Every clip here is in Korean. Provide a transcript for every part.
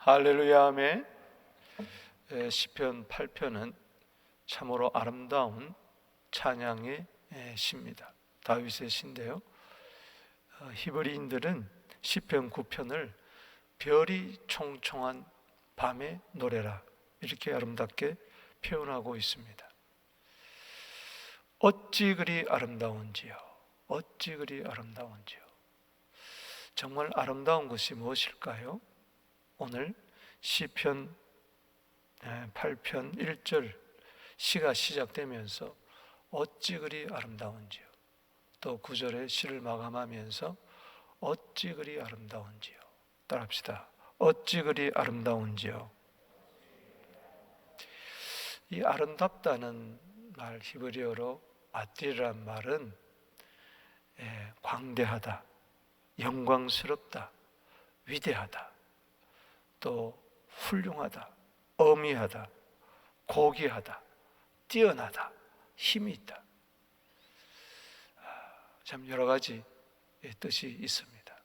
할렐루야 아멘. 시편 8편은 참으로 아름다운 찬양의 시입니다. 다윗의 시인데요, 히브리인들은 시편 9편을 별이 총총한 밤의 노래라 이렇게 아름답게 표현하고 있습니다. 어찌 그리 아름다운지요, 어찌 그리 아름다운지요. 정말 아름다운 것이 무엇일까요? 오늘 시편 8편 1절 시가 시작되면서 어찌 그리 아름다운지요, 또 9절에 시를 마감하면서 어찌 그리 아름다운지요. 따라합시다. 어찌 그리 아름다운지요. 이 아름답다는 말, 히브리어로 아띠르란 말은 광대하다, 영광스럽다, 위대하다, 또 훌륭하다, 어미하다, 고귀하다, 뛰어나다, 힘이 있다. 참 여러 가지 뜻이 있습니다.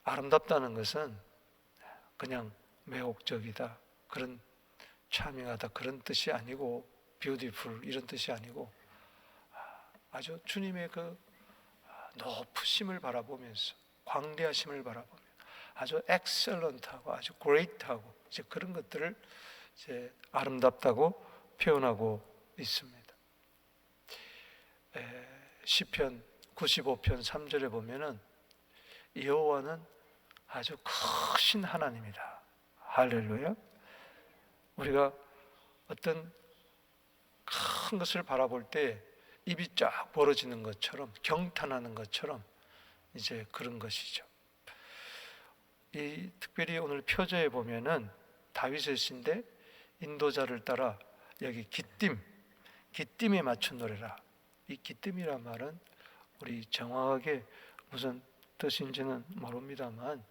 아름답다는 것은 그냥 매혹적이다, 그런 차밍하다, 그런 뜻이 아니고, beautiful 이런 뜻이 아니고, 아주 주님의 그 높으심을 바라보면서, 광대하심을 바라보면서 아주 excellent하고 아주 great하고 이제 그런 것들을 이제 아름답다고 표현하고 있습니다. 시편 95편 3절에 보면은 여호와는 아주 크신 하나님이다. 할렐루야. 우리가 어떤 큰 것을 바라볼 때 입이 쫙 벌어지는 것처럼, 경탄하는 것처럼 이제 그런 것이죠. 특별히 오늘 표제에 보면은 다윗의 시인데 인도자를 따라 여기 기띔에 맞춘 노래라. 이 기띔이란 말은 우리 정확하게 무슨 뜻인지는 모릅니다만,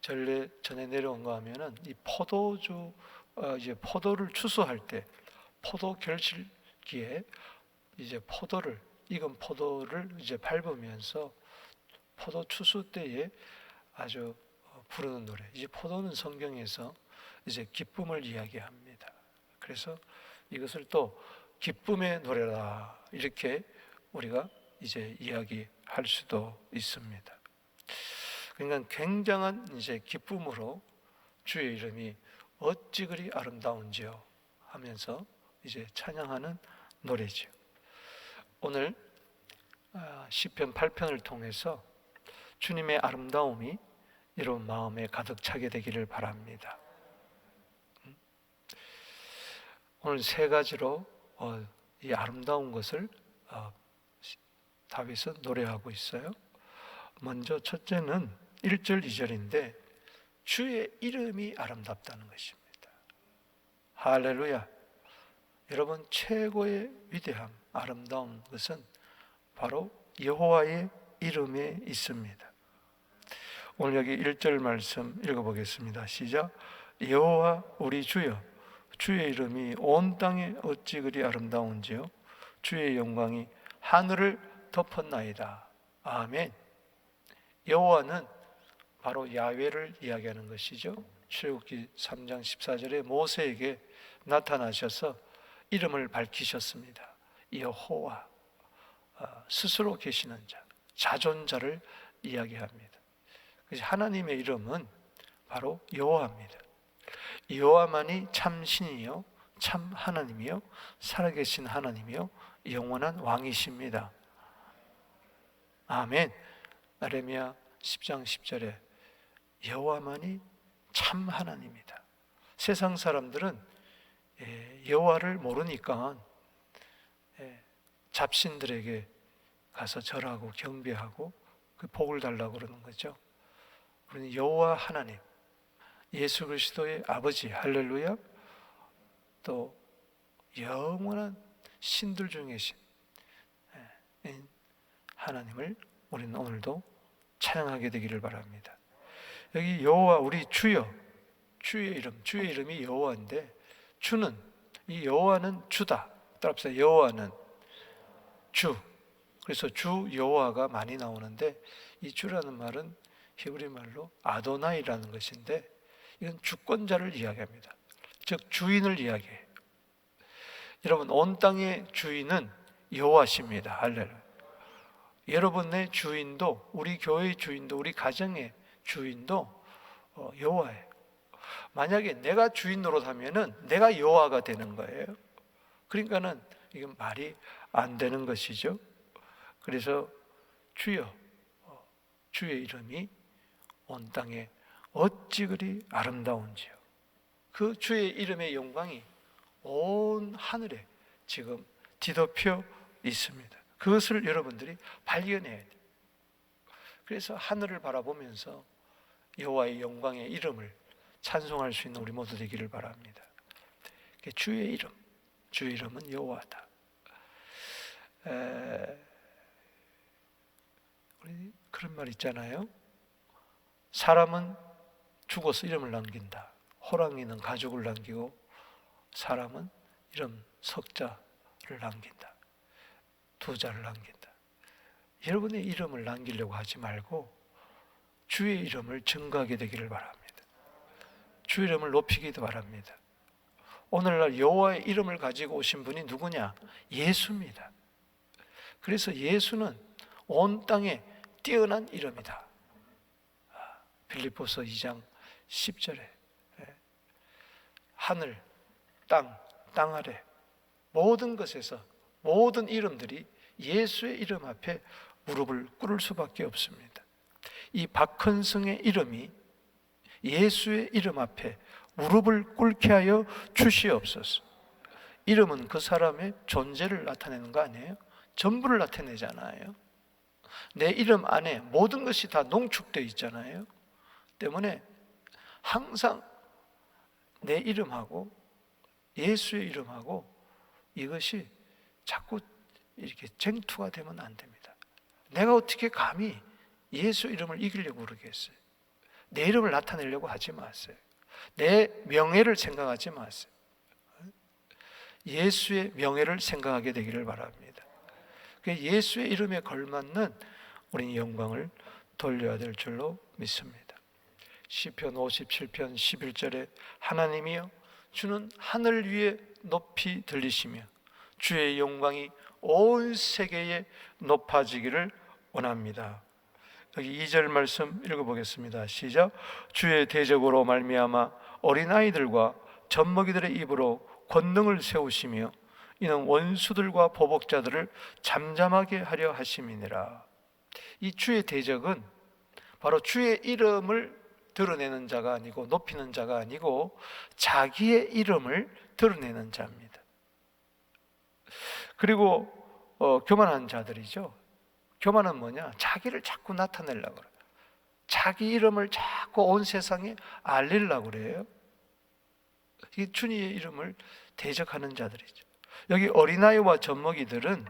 전에 내려온 거 하면은 이 포도주, 이제 포도를 추수할 때 포도 결실기에 이제 익은 포도를 이제 밟으면서 포도 추수 때에 아주 부르는 노래. 이제 포도는 성경에서 이제 기쁨을 이야기합니다. 그래서 이것을 또 기쁨의 노래라 이렇게 우리가 이제 이야기할 수도 있습니다. 그러니까 굉장한 이제 기쁨으로 주의 이름이 어찌 그리 아름다운지요 하면서 이제 찬양하는 노래죠. 오늘 시편 8편을 통해서 주님의 아름다움이 여러분 마음에 가득 차게 되기를 바랍니다. 오늘 세 가지로 이 아름다운 것을 다윗은 노래하고 있어요. 먼저 첫째는 1절 2절인데 주의 이름이 아름답다는 것입니다. 할렐루야. 여러분, 최고의 위대함, 아름다운 것은 바로 여호와의 이름에 있습니다. 오늘 여기 1절 말씀 읽어보겠습니다. 시작. 여호와 우리 주여, 주의 이름이 온 땅에 어찌 그리 아름다운지요, 주의 영광이 하늘을 덮었나이다. 아멘. 여호와는 바로 야훼를 이야기하는 것이죠. 출애굽기 3장 14절에 모세에게 나타나셔서 이름을 밝히셨습니다. 여호와, 스스로 계시는 자, 자존자를 이야기합니다. 그래서 하나님의 이름은 바로 여호와입니다. 여호와만이 참 신이요, 참 하나님이요, 살아계신 하나님이요, 영원한 왕이십니다. 아멘. 예레미야 10장 10절에 여호와만이 참 하나님이다. 세상 사람들은 여호와를 모르니까 잡신들에게 가서 절하고 경배하고 그 복을 달라고 그러는 거죠. 우리는 여호와 하나님, 예수 그리스도의 아버지, 할렐루야, 또 영원한 신들 중에 신 하나님을 우리는 오늘도 찬양하게 되기를 바랍니다. 여기 여호와 우리 주여, 주의 이름이 여호와인데, 주는, 이 여호와는 주다. 따라합시다. 여호와는 주. 그래서 주 여호와가 많이 나오는데, 이 주라는 말은 히브리 말로 아도나이라는 것인데 이건 주권자를 이야기합니다. 즉 주인을 이야기해요. 여러분, 온 땅의 주인은 여호와십니다. 할렐루야. 여러분의 주인도, 우리 교회의 주인도, 우리 가정의 주인도 여호와예요. 만약에 내가 주인 노릇하면은 내가 여호와가 되는 거예요. 그러니까는 이건 말이 안 되는 것이죠. 그래서 주여, 주의 이름이 온 땅에 어찌 그리 아름다운지요. 그 주의 이름의 영광이 온 하늘에 지금 뒤덮여 있습니다. 그것을 여러분들이 발견해야 돼요. 그래서 하늘을 바라보면서 여호와의 영광의 이름을 찬송할 수 있는 우리 모두 되기를 바랍니다. 주의 이름, 주의 이름은 여호와다. 우리 그런 말 있잖아요. 사람은 죽어서 이름을 남긴다. 호랑이는 가죽을 남기고 사람은 이름 석자를 남긴다. 두 자를 남긴다. 여러분의 이름을 남기려고 하지 말고 주의 이름을 증거하게 되기를 바랍니다. 주의 이름을 높이기도 바랍니다. 오늘날 여호와의 이름을 가지고 오신 분이 누구냐? 예수입니다. 그래서 예수는 온 땅에 뛰어난 이름이다. 빌립보서 2장 10절에 하늘, 땅 아래 모든 것에서 모든 이름들이 예수의 이름 앞에 무릎을 꿇을 수밖에 없습니다. 이 박헌승의 이름이 예수의 이름 앞에 무릎을 꿇게 하여 주시옵소서. 이름은 그 사람의 존재를 나타내는 거 아니에요? 전부를 나타내잖아요. 내 이름 안에 모든 것이 다 농축되어 있잖아요. 때문에 항상 내 이름하고 예수의 이름하고 이것이 자꾸 이렇게 쟁투가 되면 안 됩니다. 내가 어떻게 감히 예수 이름을 이기려고 그러겠어요? 내 이름을 나타내려고 하지 마세요. 내 명예를 생각하지 마세요. 예수의 명예를 생각하게 되기를 바랍니다. 예수의 이름에 걸맞는 우리는 영광을 돌려야 될 줄로 믿습니다. 시편 57편 11절에 하나님이여 주는 하늘 위에 높이 들리시며 주의 영광이 온 세계에 높아지기를 원합니다. 여기 2절 말씀 읽어보겠습니다. 시작. 주의 대적으로 말미암아 어린아이들과 젖먹이들의 입으로 권능을 세우시며 이는 원수들과 보복자들을 잠잠하게 하려 하심이니라. 이 주의 대적은 바로 주의 이름을 드러내는 자가 아니고 높이는 자가 아니고 자기의 이름을 드러내는 자입니다. 그리고 교만한 자들이죠. 교만은 뭐냐? 자기를 자꾸 나타내려고 그래요. 자기 이름을 자꾸 온 세상에 알리려고 그래요. 이 주님의 이름을 대적하는 자들이죠. 여기 어린아이와 젖먹이들은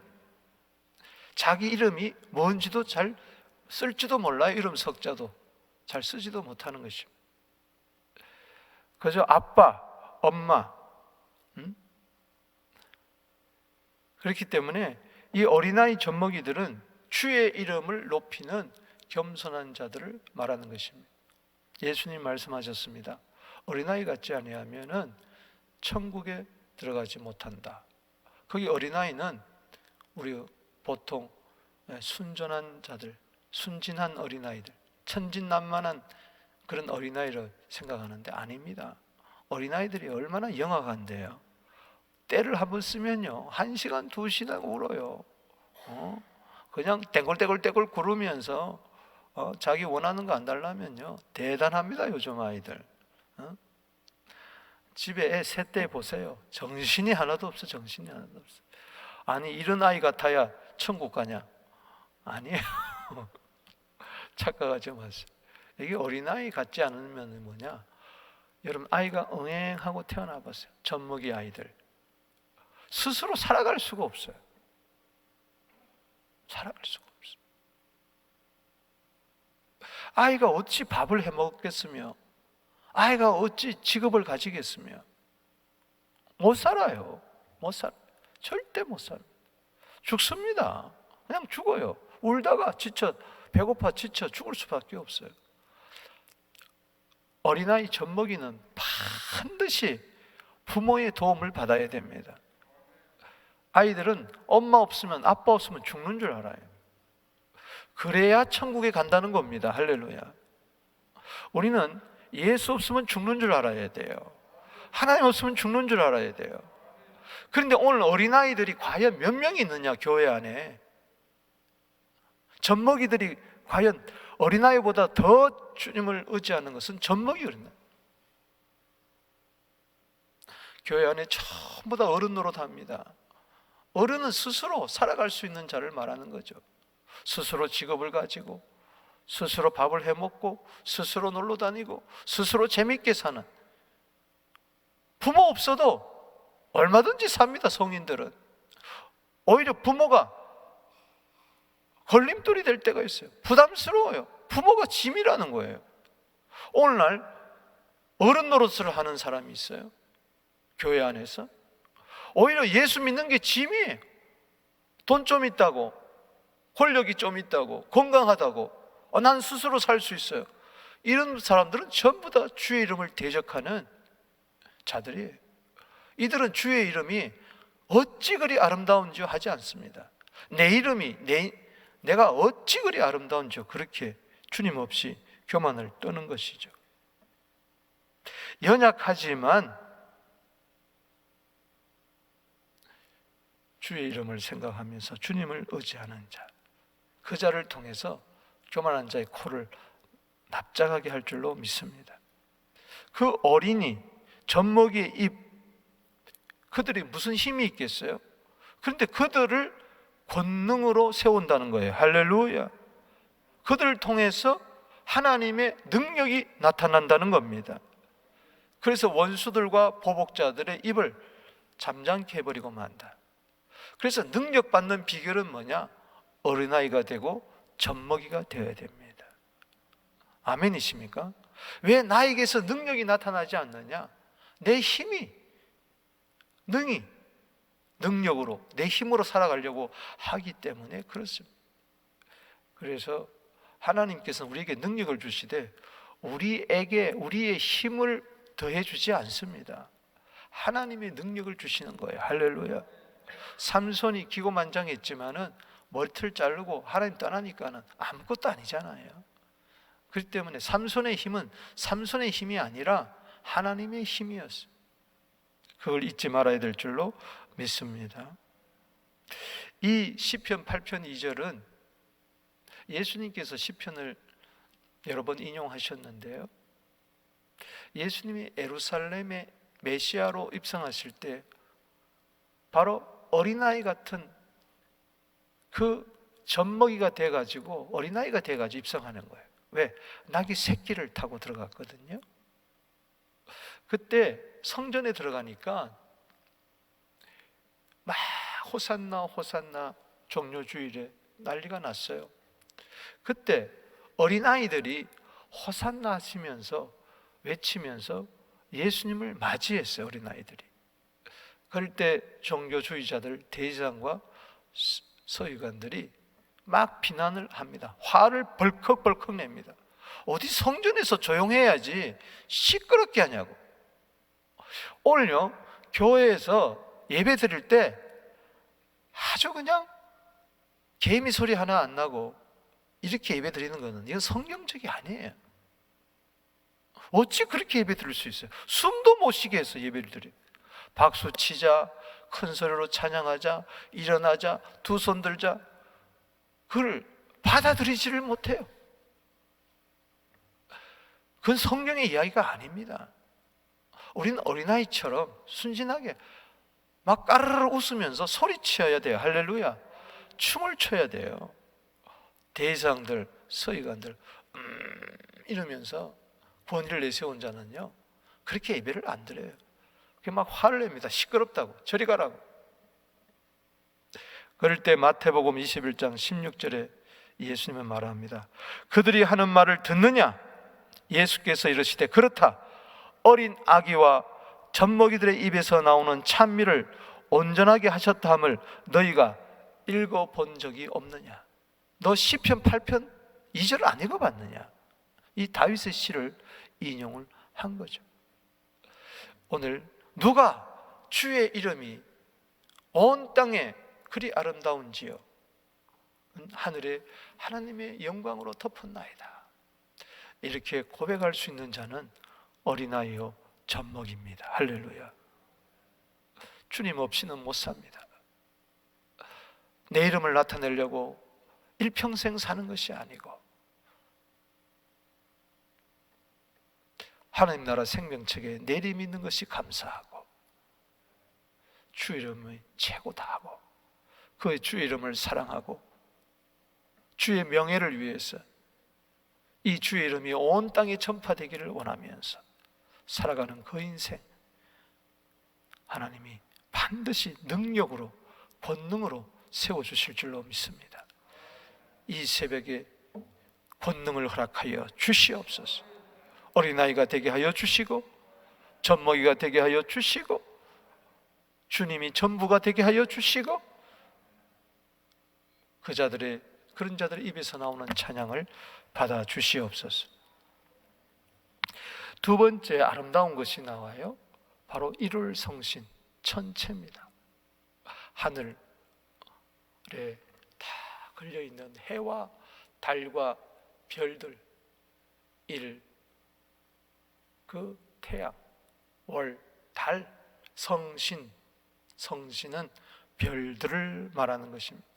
자기 이름이 뭔지도 잘 쓸지도 몰라요. 이름 석자도 잘 쓰지도 못하는 것입니다. 그저 아빠, 엄마. 그렇기 때문에 이 어린아이 젖먹이들은 주의 이름을 높이는 겸손한 자들을 말하는 것입니다. 예수님 말씀하셨습니다. 어린아이 같지 아니하면은 천국에 들어가지 못한다. 거기 어린아이는 우리 보통 순전한 자들, 순진한 어린아이들, 천진난만한 그런 어린아이를 생각하는데 아닙니다. 어린아이들이 얼마나 영악한데요. 때를 한번 쓰면요 1시간, 2시간 울어요. 그냥 땡글땡글 구르면서 자기 원하는 거 안 달라면요 대단합니다. 요즘 아이들. 집에 애 셋째 보세요. 정신이 하나도 없어. 정신이 하나도 없어. 아니 이런 아이 같아야 천국 가냐? 아니에요. 착각하지 마세요. 이게 어린아이 같지 않으면 뭐냐? 여러분 아이가 응행하고 태어나 봤어요. 젖먹이 아이들 스스로 살아갈 수가 없어요. 살아갈 수가 없어요. 아이가 어찌 밥을 해 먹겠으며 아이가 어찌 직업을 가지겠으며 못 살아요. 못 살아. 절대 못 살아요. 죽습니다. 그냥 죽어요. 울다가 지쳐 배고파 지쳐 죽을 수밖에 없어요. 어린아이 젖먹이는 반드시 부모의 도움을 받아야 됩니다. 아이들은 엄마 없으면, 아빠 없으면 죽는 줄 알아요. 그래야 천국에 간다는 겁니다. 할렐루야. 우리는 예수 없으면 죽는 줄 알아야 돼요. 하나님 없으면 죽는 줄 알아야 돼요. 그런데 오늘 어린아이들이 과연 몇 명이 있느냐, 교회 안에. 젖먹이들이 과연 어린아이보다 더 주님을 의지하는 것은 젖먹이거든요. 교회 안에 전부 다 어른 노릇합니다. 어른은 스스로 살아갈 수 있는 자를 말하는 거죠. 스스로 직업을 가지고, 스스로 밥을 해먹고, 스스로 놀러 다니고, 스스로 재밌게 사는, 부모 없어도 얼마든지 삽니다. 성인들은. 오히려 부모가 걸림돌이 될 때가 있어요. 부담스러워요. 부모가 짐이라는 거예요. 오늘날 어른 노릇을 하는 사람이 있어요. 교회 안에서. 오히려 예수 믿는 게 짐이에요. 돈 좀 있다고, 권력이 좀 있다고, 건강하다고, 난 스스로 살 수 있어요. 이런 사람들은 전부 다 주의 이름을 대적하는 자들이에요. 이들은 주의 이름이 어찌 그리 아름다운지 하지 않습니다. 내 이름이 내가 어찌 그리 아름다운지 그렇게 주님 없이 교만을 떠는 것이죠. 연약하지만 주의 이름을 생각하면서 주님을 의지하는 자, 그 자를 통해서 교만한 자의 코를 납작하게 할 줄로 믿습니다. 그 어린이, 젖먹이의 입, 그들이 무슨 힘이 있겠어요? 그런데 그들을 권능으로 세운다는 거예요. 할렐루야. 그들을 통해서 하나님의 능력이 나타난다는 겁니다. 그래서 원수들과 보복자들의 입을 잠잠케 해버리고 만다. 그래서 능력받는 비결은 뭐냐? 어린아이가 되고 젖먹이가 되어야 됩니다. 아멘이십니까? 왜 나에게서 능력이 나타나지 않느냐? 내 힘이, 능력으로, 내 힘으로 살아가려고 하기 때문에 그렇습니다. 그래서 하나님께서는 우리에게 능력을 주시되 우리에게 우리의 힘을 더해 주지 않습니다. 하나님의 능력을 주시는 거예요. 할렐루야. 삼손이 기고만장했지만은 머리털 자르고 하나님 떠나니까는 아무것도 아니잖아요. 그렇기 때문에 삼손의 힘은 삼손의 힘이 아니라 하나님의 힘이었어요. 그걸 잊지 말아야 될 줄로 믿습니다. 이 시편 8편 2절은 예수님께서 시편을 여러 번 인용하셨는데요, 예수님이 예루살렘에 메시아로 입성하실 때 바로 어린아이 같은 그 젖먹이가 돼가지고, 어린아이가 돼가지고 입성하는 거예요. 왜? 낙이 새끼를 타고 들어갔거든요. 그때 성전에 들어가니까 막 호산나 호산나 종료주일에 난리가 났어요. 그때 어린아이들이 호산나 하시면서 외치면서 예수님을 맞이했어요. 어린아이들이. 그럴 때 종교주의자들, 대제사장과 서기관들이 막 비난을 합니다. 화를 벌컥벌컥 냅니다. 어디 성전에서 조용해야지 시끄럽게 하냐고. 오늘요, 교회에서 예배 드릴 때 아주 그냥 개미 소리 하나 안 나고 이렇게 예배 드리는 거는 이건 성경적이 아니에요. 어찌 그렇게 예배 드릴 수 있어요? 숨도 못 쉬게 해서 예배를 드려요. 박수 치자, 큰 소리로 찬양하자, 일어나자, 두 손 들자, 그걸 받아들이지를 못해요. 그건 성경의 이야기가 아닙니다. 우리는 어린아이처럼 순진하게 막 까르르 웃으면서 소리쳐야 돼요. 할렐루야. 춤을 춰야 돼요. 대제사장들, 서기관들 이러면서 권위를 내세운 자는요, 그렇게 예배를 안 드려요. 막 화를 냅니다. 시끄럽다고, 저리 가라고. 그럴 때 마태복음 21장 16절에 예수님은 말합니다. 그들이 하는 말을 듣느냐? 예수께서 이르시되 그렇다. 어린 아기와 젖먹이들의 입에서 나오는 찬미를 온전하게 하셨다 함을 너희가 읽어본 적이 없느냐? 너 시편 8편 2절을 안 읽어봤느냐? 이 다윗의 시를 인용을 한 거죠. 오늘 누가 주의 이름이 온 땅에 그리 아름다운지요 하늘에 하나님의 영광으로 덮었나이다. 이렇게 고백할 수 있는 자는 어린아이요 젖먹입니다. 할렐루야. 주님 없이는 못 삽니다. 내 이름을 나타내려고 일평생 사는 것이 아니고 하나님 나라 생명책에 내림 있는 것이 감사하고 주 이름이 최고다 하고 그 주 이름을 사랑하고 주의 명예를 위해서 이 주의 이름이 온 땅에 전파되기를 원하면서 살아가는 그 인생, 하나님이 반드시 능력으로 권능으로 세워주실 줄로 믿습니다. 이 새벽에 권능을 허락하여 주시옵소서. 어린아이가 되게 하여 주시고 젖먹이가 되게 하여 주시고 주님이 전부가 되게 하여 주시고 그런 자들의 입에서 나오는 찬양을 받아 주시옵소서. 두 번째 아름다운 것이 나와요. 바로 일월성신 천체입니다. 하늘에 다 걸려있는 해와 달과 별들, 그 태양, 월, 달, 성신. 성신은 별들을 말하는 것입니다.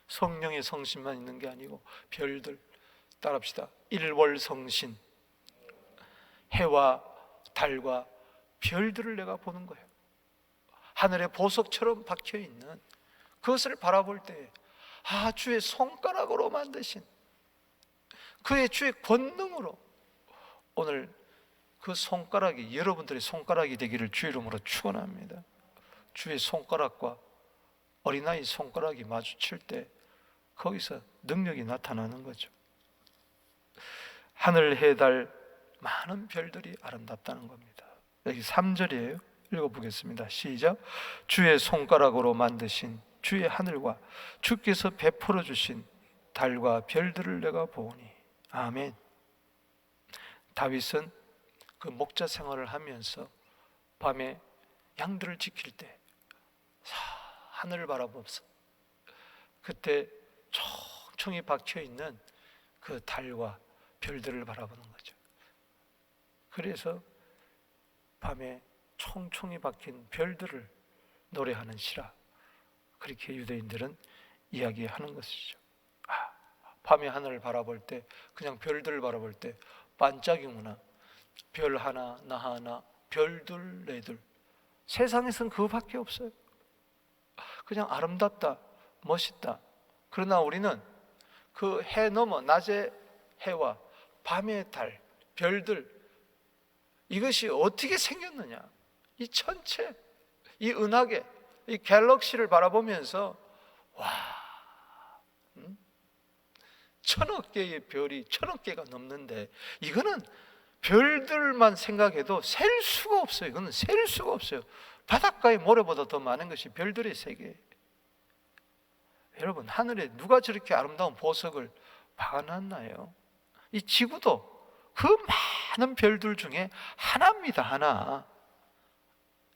성령의 성신만 있는 게 아니고 별들. 따라합시다. 일월성신. 해와 달과 별들을 내가 보는 거예요. 하늘에 보석처럼 박혀있는 그것을 바라볼 때 주의 손가락으로 만드신 그의 주의 권능으로 오늘 그 손가락이 여러분들의 손가락이 되기를 주 이름으로 축원합니다. 주의 손가락과 어린아이 손가락이 마주칠 때 거기서 능력이 나타나는 거죠. 하늘, 해, 달 많은 별들이 아름답다는 겁니다. 여기 3절이에요. 읽어보겠습니다. 시작. 주의 손가락으로 만드신 주의 하늘과 주께서 베풀어 주신 달과 별들을 내가 보오니. 아멘. 다윗은 그 목자 생활을 하면서 밤에 양들을 지킬 때 하늘을 바라보면서 그때 총총히 박혀있는 그 달과 별들을 바라보는 거죠. 그래서 밤에 총총히 박힌 별들을 노래하는 시라 그렇게 유대인들은 이야기하는 것이죠. 밤에 하늘을 바라볼 때 그냥 별들을 바라볼 때 반짝이구나. 별 하나 나 하나 별둘 네둘 세상에선 그거밖에 없어요. 그냥 아름답다 멋있다. 그러나 우리는 그 해 넘어 낮의 해와 밤의 달 별들 이것이 어떻게 생겼느냐 이 천체 이 은하계 이 갤럭시를 바라보면서 천억 개의 별이 천억 개가 넘는데 이거는 별들만 생각해도 셀 수가 없어요. 이거는 셀 수가 없어요. 바닷가의 모래보다 더 많은 것이 별들의 세계. 여러분 하늘에 누가 저렇게 아름다운 보석을 박아놨나요? 이 지구도 그 많은 별들 중에 하나입니다. 하나.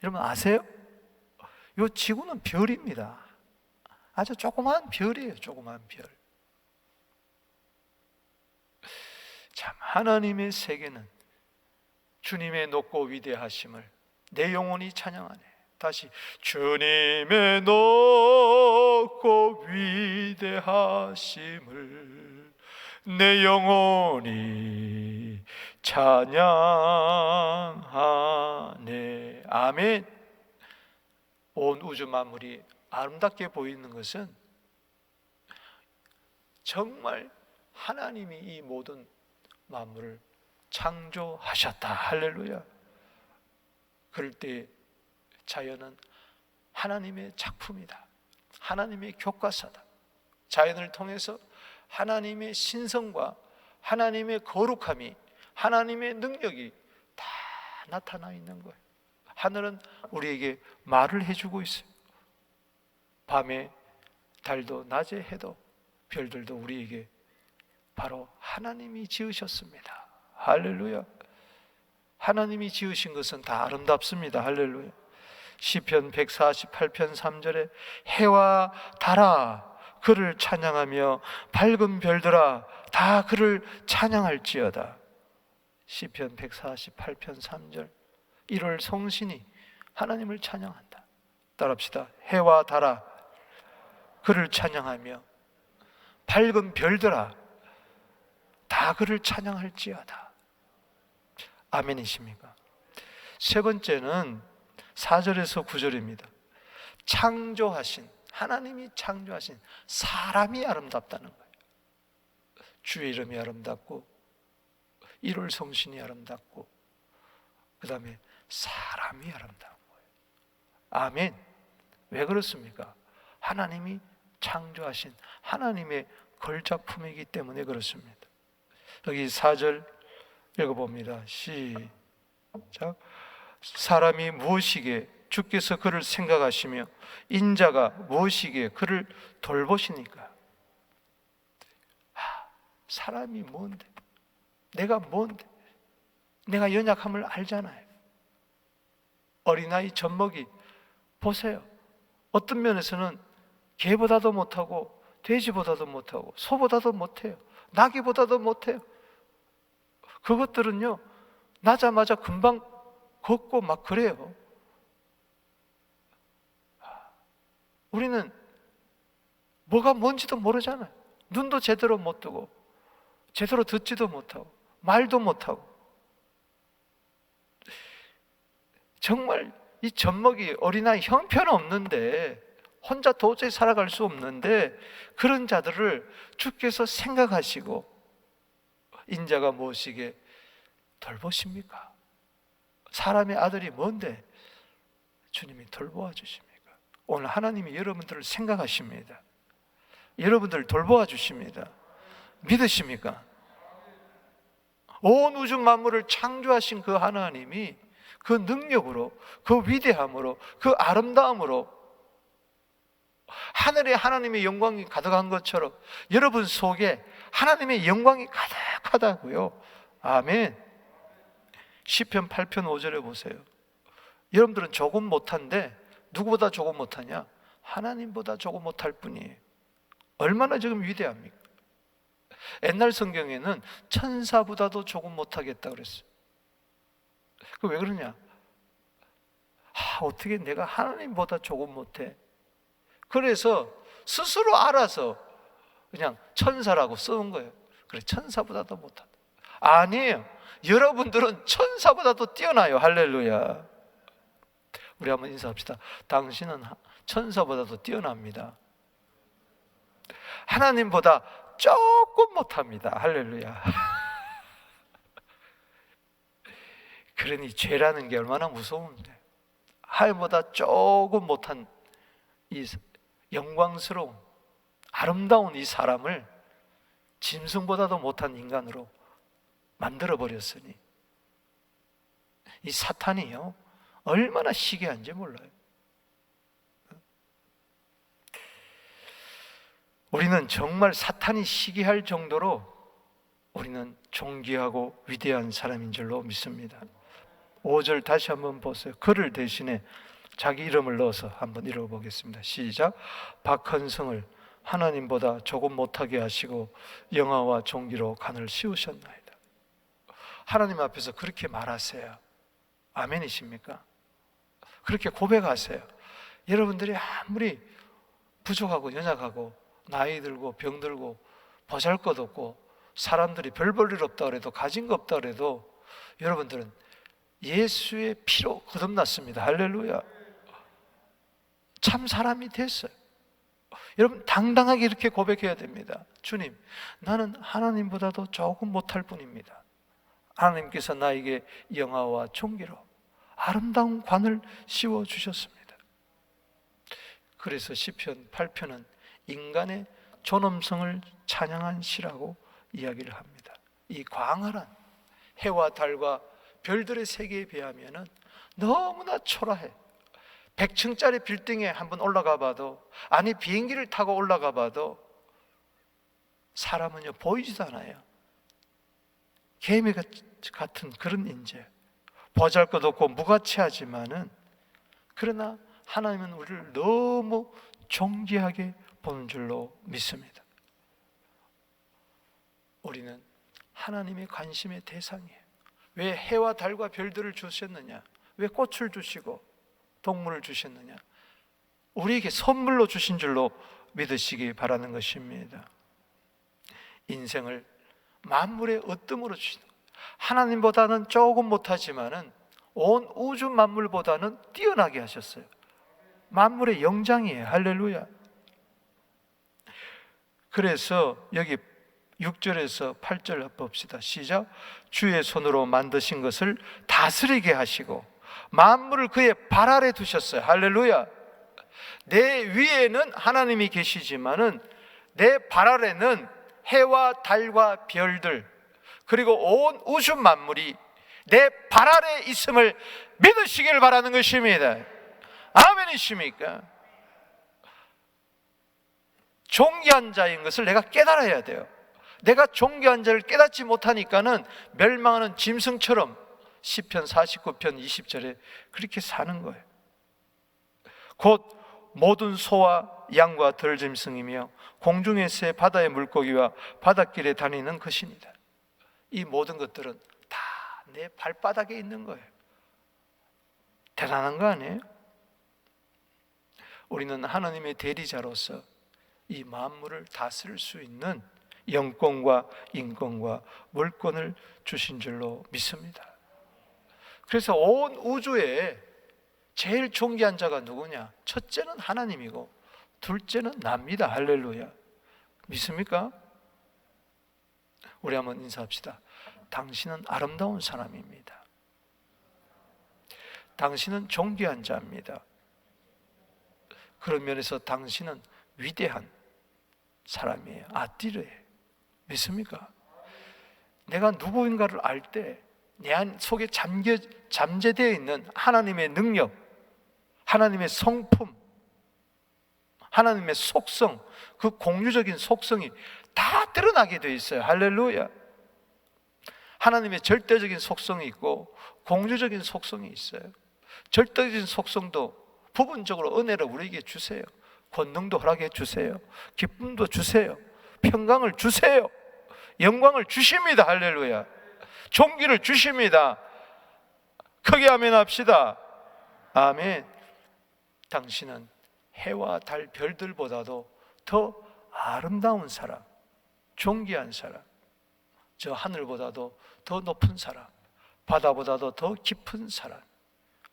여러분 아세요? 이 지구는 별입니다. 아주 조그만 별이에요. 조그만 별. 참 하나님의 세계는 주님의 높고 위대하심을 내 영혼이 찬양하네. 다시 주님의 높고 위대하심을 내 영혼이 찬양하네. 아멘. 온 우주 만물이 아름답게 보이는 것은 정말 하나님이 이 모든 만물을 창조하셨다. 할렐루야. 그럴 때 자연은 하나님의 작품이다. 하나님의 교과서다. 자연을 통해서 하나님의 신성과 하나님의 거룩함이 하나님의 능력이 다 나타나 있는 거예요. 하늘은 우리에게 말을 해주고 있어요. 밤에 달도 낮에 해도 별들도 우리에게 바로 하나님이 지으셨습니다. 할렐루야. 하나님이 지으신 것은 다 아름답습니다. 할렐루야. 시편 148편 3절에 해와 달아 그를 찬양하며 밝은 별들아 다 그를 찬양할지어다. 시편 148편 3절 1월 성신이 하나님을 찬양한다. 따라합시다. 해와 달아 그를 찬양하며 밝은 별들아 다 그를 찬양할지어다. 아멘이십니까? 세 번째는 4절에서 9절입니다. 창조하신, 하나님이 창조하신 사람이 아름답다는 거예요. 주의 이름이 아름답고 1월 성신이 아름답고 그 다음에 사람이 아름다운 거예요. 아멘. 왜 그렇습니까? 하나님이 창조하신 하나님의 걸작품이기 때문에 그렇습니다. 여기 4절 읽어봅니다. 시작. 사람이 무엇이기에 주께서 그를 생각하시며 인자가 무엇이기에 그를 돌보시니까. 사람이 뭔데? 내가 뭔데? 내가 연약함을 알잖아요. 어린아이 젖먹이 보세요. 어떤 면에서는 개보다도 못하고 돼지보다도 못하고 소보다도 못해요. 나귀보다도 못해요. 그것들은요 나자마자 금방 걷고 막 그래요. 우리는 뭐가 뭔지도 모르잖아요. 눈도 제대로 못 뜨고 제대로 듣지도 못하고 말도 못하고. 정말 이 젖먹이 어린아이 형편없는데 혼자 도저히 살아갈 수 없는데 그런 자들을 주께서 생각하시고 인자가 무엇이게 돌보십니까? 사람의 아들이 뭔데 주님이 돌보아 주십니까? 오늘 하나님이 여러분들을 생각하십니다. 여러분들을 돌보아 주십니다. 믿으십니까? 온 우주 만물을 창조하신 그 하나님이 그 능력으로, 그 위대함으로, 그 아름다움으로 하늘에 하나님의 영광이 가득한 것처럼 여러분 속에 하나님의 영광이 가득하다고요. 아멘. 시편 8편 5절에 보세요. 여러분들은 조금 못한데 누구보다 조금 못하냐? 하나님보다 조금 못할 뿐이에요. 얼마나 지금 위대합니까? 옛날 성경에는 천사보다도 조금 못하겠다 그랬어요. 그 왜 그러냐? 어떻게 내가 하나님보다 조금 못해? 그래서 스스로 알아서 그냥 천사라고 써온 거예요. 그래, 천사보다도 못하다. 아니에요. 여러분들은 천사보다도 뛰어나요. 할렐루야. 우리 한번 인사합시다. 당신은 천사보다도 뛰어납니다. 하나님보다 조금 못합니다. 할렐루야. 그러니 죄라는 게 얼마나 무서운데, 하나님보다 조금 못한 이 영광스러운 아름다운 이 사람을 짐승보다도 못한 인간으로 만들어버렸으니 이 사탄이요 얼마나 시기한지 몰라요. 우리는 정말 사탄이 시기할 정도로 우리는 존귀하고 위대한 사람인 줄로 믿습니다. 5절 다시 한번 보세요. 그를 대신에 자기 이름을 넣어서 한번 읽어보겠습니다. 시작. 박헌성을 하나님보다 조금 못하게 하시고 영화와 존귀로 간을 씌우셨나이다. 하나님 앞에서 그렇게 말하세요. 아멘이십니까? 그렇게 고백하세요. 여러분들이 아무리 부족하고 연약하고 나이 들고 병 들고 보잘것없고 사람들이 별 볼 일 없다 그래도 가진 거 없다 그래도 여러분들은 예수의 피로 거듭났습니다. 할렐루야. 참 사람이 됐어요. 여러분 당당하게 이렇게 고백해야 됩니다. 주님, 나는 하나님보다도 조금 못할 뿐입니다. 하나님께서 나에게 영화와 존귀로 아름다운 관을 씌워주셨습니다. 그래서 시편 8편은 인간의 존엄성을 찬양한 시라고 이야기를 합니다. 이 광활한 해와 달과 별들의 세계에 비하면 너무나 초라해. 100층짜리 빌딩에 한번 올라가 봐도, 아니 비행기를 타고 올라가 봐도 사람은요 보이지도 않아요. 개미 같은 그런 인재. 보잘것없고 무가치하지만은, 그러나 하나님은 우리를 너무 존귀하게 보는 줄로 믿습니다. 우리는 하나님의 관심의 대상이에요. 왜 해와 달과 별들을 주셨느냐? 왜 꽃을 주시고 동물을 주셨느냐? 우리에게 선물로 주신 줄로 믿으시기 바라는 것입니다. 인생을 만물의 으뜸으로 주시는 거예요. 하나님보다는 조금 못하지만은 온 우주 만물보다는 뛰어나게 하셨어요. 만물의 영장이에요. 할렐루야. 그래서 여기 6절에서 8절 봅시다. 시작. 주의 손으로 만드신 것을 다스리게 하시고 만물을 그의 발 아래 두셨어요. 할렐루야. 내 위에는 하나님이 계시지만은 내 발 아래는 해와 달과 별들, 그리고 온 우주 만물이 내 발 아래 있음을 믿으시길 바라는 것입니다. 아멘이십니까? 존귀한 자인 것을 내가 깨달아야 돼요. 내가 존귀한 자를 깨닫지 못하니까는 멸망하는 짐승처럼 시편 49편 20절에 그렇게 사는 거예요. 곧 모든 소와 양과 들짐승이며 공중의 새, 바다의 물고기와 바닷길에 다니는 것입니다. 이 모든 것들은 다 내 발바닥에 있는 거예요. 대단한 거 아니에요? 우리는 하나님의 대리자로서 이 만물을 다스릴 수 있는 영권과 인권과 물권을 주신 줄로 믿습니다. 그래서 온 우주에 제일 존귀한 자가 누구냐? 첫째는 하나님이고 둘째는 납니다. 할렐루야. 믿습니까? 우리 한번 인사합시다. 당신은 아름다운 사람입니다. 당신은 존귀한 자입니다. 그런 면에서 당신은 위대한 사람이에요. 아띠르예요. 믿습니까? 내가 누구인가를 알 때 내 안 속에 잠재되어 있는 하나님의 능력, 하나님의 성품, 하나님의 속성, 그 공유적인 속성이 다 드러나게 되어 있어요. 할렐루야. 하나님의 절대적인 속성이 있고 공유적인 속성이 있어요. 절대적인 속성도 부분적으로 은혜를 우리에게 주세요. 권능도 허락해 주세요. 기쁨도 주세요. 평강을 주세요. 영광을 주십니다. 할렐루야. 존귀를 주십니다. 크게 아멘 합시다. 아멘. 당신은 해와 달 별들보다도 더 아름다운 사람, 존귀한 사람, 저 하늘보다도 더 높은 사람, 바다보다도 더 깊은 사람.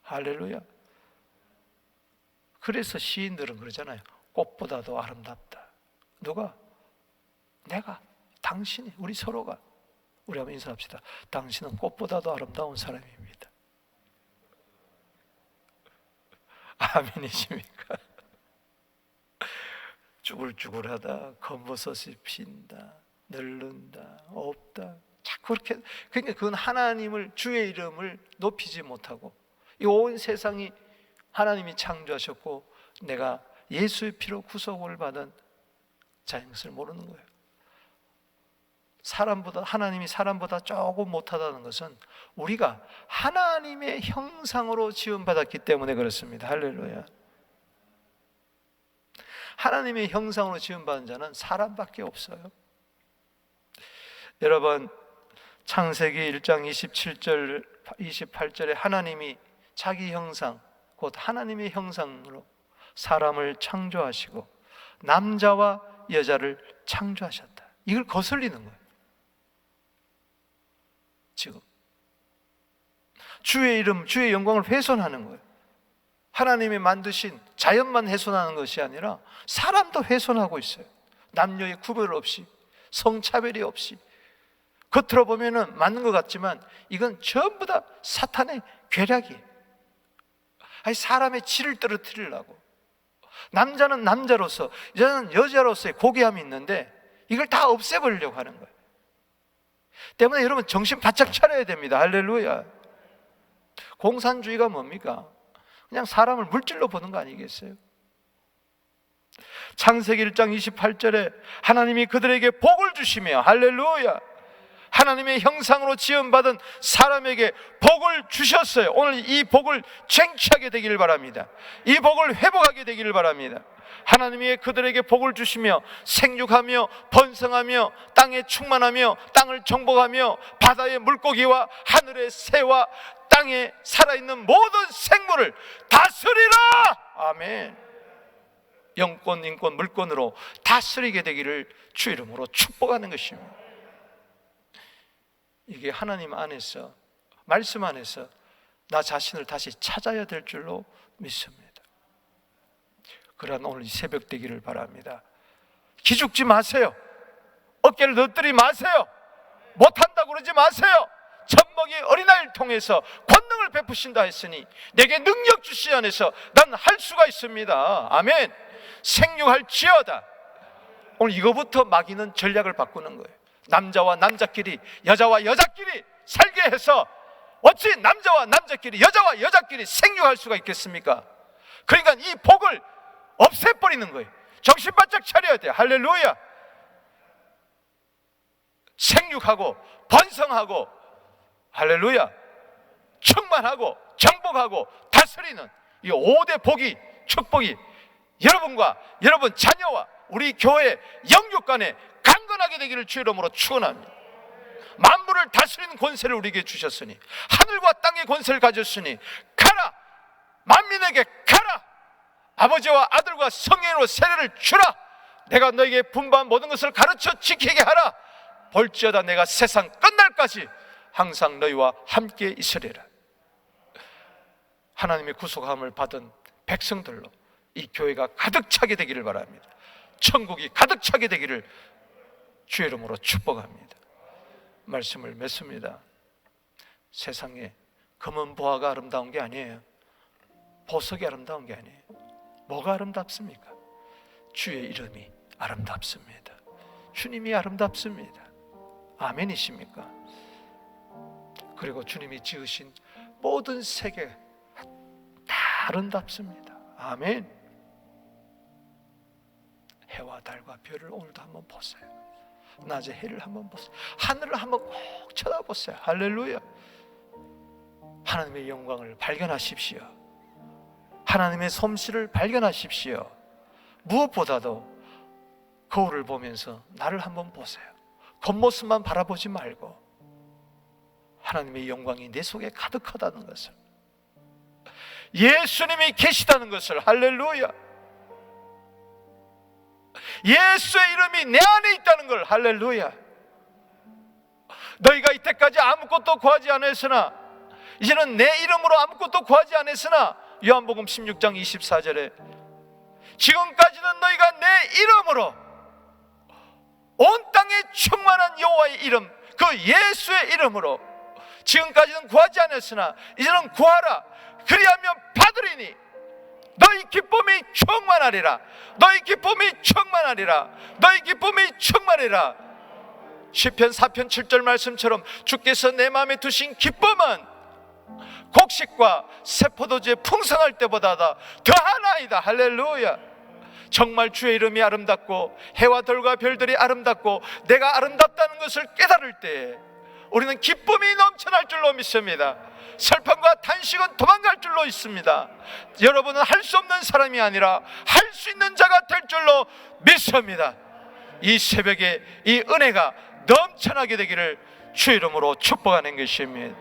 할렐루야. 그래서 시인들은 그러잖아요. 꽃보다도 아름답다. 누가? 내가, 당신이, 우리 서로가. 우리 한번 인사합시다. 당신은 꽃보다도 아름다운 사람입니다. 아멘이십니까? 쭈글쭈글하다, 검버섯이 핀다, 늙는다, 없다. 자꾸 그렇게, 그러니까 그건 하나님을, 주의 이름을 높이지 못하고 이 온 세상이 하나님이 창조하셨고 내가 예수의 피로 구속을 받은 자인 것을 모르는 거예요. 하나님이 사람보다 조금 못하다는 것은 우리가 하나님의 형상으로 지음받았기 때문에 그렇습니다. 할렐루야. 하나님의 형상으로 지음받은 자는 사람밖에 없어요. 여러분, 창세기 1장 27절 28절에 하나님이 자기 형상, 곧 하나님의 형상으로 사람을 창조하시고 남자와 여자를 창조하셨다. 이걸 거슬리는 거예요. 지금 주의 이름, 주의 영광을 훼손하는 거예요. 하나님이 만드신 자연만 훼손하는 것이 아니라 사람도 훼손하고 있어요. 남녀의 구별 없이, 성차별이 없이. 겉으로 보면은 맞는 것 같지만 이건 전부 다 사탄의 괴략이에요. 아니, 사람의 질을 떨어뜨리려고. 남자는 남자로서, 여자는 여자로서의 고귀함이 있는데 이걸 다 없애버리려고 하는 거예요. 때문에 여러분 정신 바짝 차려야 됩니다. 할렐루야. 공산주의가 뭡니까? 그냥 사람을 물질로 보는 거 아니겠어요? 창세기 1장 28절에 하나님이 그들에게 복을 주시며, 할렐루야, 하나님의 형상으로 지음받은 사람에게 복을 주셨어요. 오늘 이 복을 쟁취하게 되기를 바랍니다. 이 복을 회복하게 되기를 바랍니다. 하나님이 그들에게 복을 주시며 생육하며 번성하며 땅에 충만하며 땅을 정복하며 바다의 물고기와 하늘의 새와 땅에 살아있는 모든 생물을 다스리라. 아멘. 영권, 인권, 물권으로 다스리게 되기를 주 이름으로 축복하는 것입니다. 이게 하나님 안에서, 말씀 안에서 나 자신을 다시 찾아야 될 줄로 믿습니다. 그러나 오늘 이 새벽 되기를 바랍니다. 기죽지 마세요. 어깨를 너뜨리 마세요. 못한다고 그러지 마세요. 젖먹이 어린아이를 통해서 권능을 베푸신다 했으니 내게 능력 주시 안에서 난 할 수가 있습니다. 아멘. 생육할지어다. 오늘 이거부터 마귀는 전략을 바꾸는 거예요. 남자와 남자끼리, 여자와 여자끼리 살게 해서 어찌 남자와 남자끼리, 여자와 여자끼리 생육할 수가 있겠습니까? 그러니까 이 복을 없애버리는 거예요. 정신 바짝 차려야 돼요. 할렐루야. 생육하고 번성하고, 할렐루야, 충만하고 정복하고 다스리는 이 5대 복이, 축복이 여러분과 여러분 자녀와 우리 교회 영육간에 강건하게 되기를 주 이름으로 축원합니다. 만물을 다스리는 권세를 우리에게 주셨으니, 하늘과 땅의 권세를 가졌으니 가라, 만민에게 가라, 아버지와 아들과 성령으로 세례를 주라. 내가 너에게 분부한 모든 것을 가르쳐 지키게 하라. 볼지어다 내가 세상 끝날까지 항상 너희와 함께 있으리라. 하나님의 구속함을 받은 백성들로 이 교회가 가득 차게 되기를 바랍니다. 천국이 가득 차게 되기를 주 이름으로 축복합니다. 말씀을 맺습니다. 세상에 금은 보화가 아름다운 게 아니에요. 보석이 아름다운 게 아니에요. 뭐가 아름답습니까? 주의 이름이 아름답습니다. 주님이 아름답습니다. 아멘이십니까? 그리고 주님이 지으신 모든 세계 다 아름답습니다. 아멘. 해와 달과 별을 오늘도 한번 보세요. 낮에 해를 한번 보세요. 하늘을 한번 꼭 쳐다보세요. 할렐루야. 하나님의 영광을 발견하십시오. 하나님의 솜씨를 발견하십시오. 무엇보다도 거울을 보면서 나를 한번 보세요. 겉모습만 바라보지 말고 하나님의 영광이 내 속에 가득하다는 것을, 예수님이 계시다는 것을, 할렐루야, 예수의 이름이 내 안에 있다는 걸, 할렐루야. 너희가 이때까지 아무것도 구하지 않았으나 이제는 내 이름으로 아무것도 구하지 않았으나, 요한복음 16장 24절에 지금까지는 너희가 내 이름으로 온 땅에 충만한 여호와의 이름, 그 예수의 이름으로 지금까지는 구하지 않았으나 이제는 구하라. 그리하면 받으리니 너희 기쁨이 충만하리라. 너희 기쁨이 충만하리라. 너희 기쁨이 충만하리라. 시편 4편 7절 말씀처럼 주께서 내 마음에 두신 기쁨은 곡식과 새포도주에 풍성할 때보다 더하나이다. 할렐루야. 정말 주의 이름이 아름답고 해와 달과 별들이 아름답고 내가 아름답다는 것을 깨달을 때에 우리는 기쁨이 넘쳐날 줄로 믿습니다. 슬픔과 탄식은 도망갈 줄로 있습니다. 여러분은 할 수 없는 사람이 아니라 할 수 있는 자가 될 줄로 믿습니다. 이 새벽에 이 은혜가 넘쳐나게 되기를 주 이름으로 축복하는 것입니다.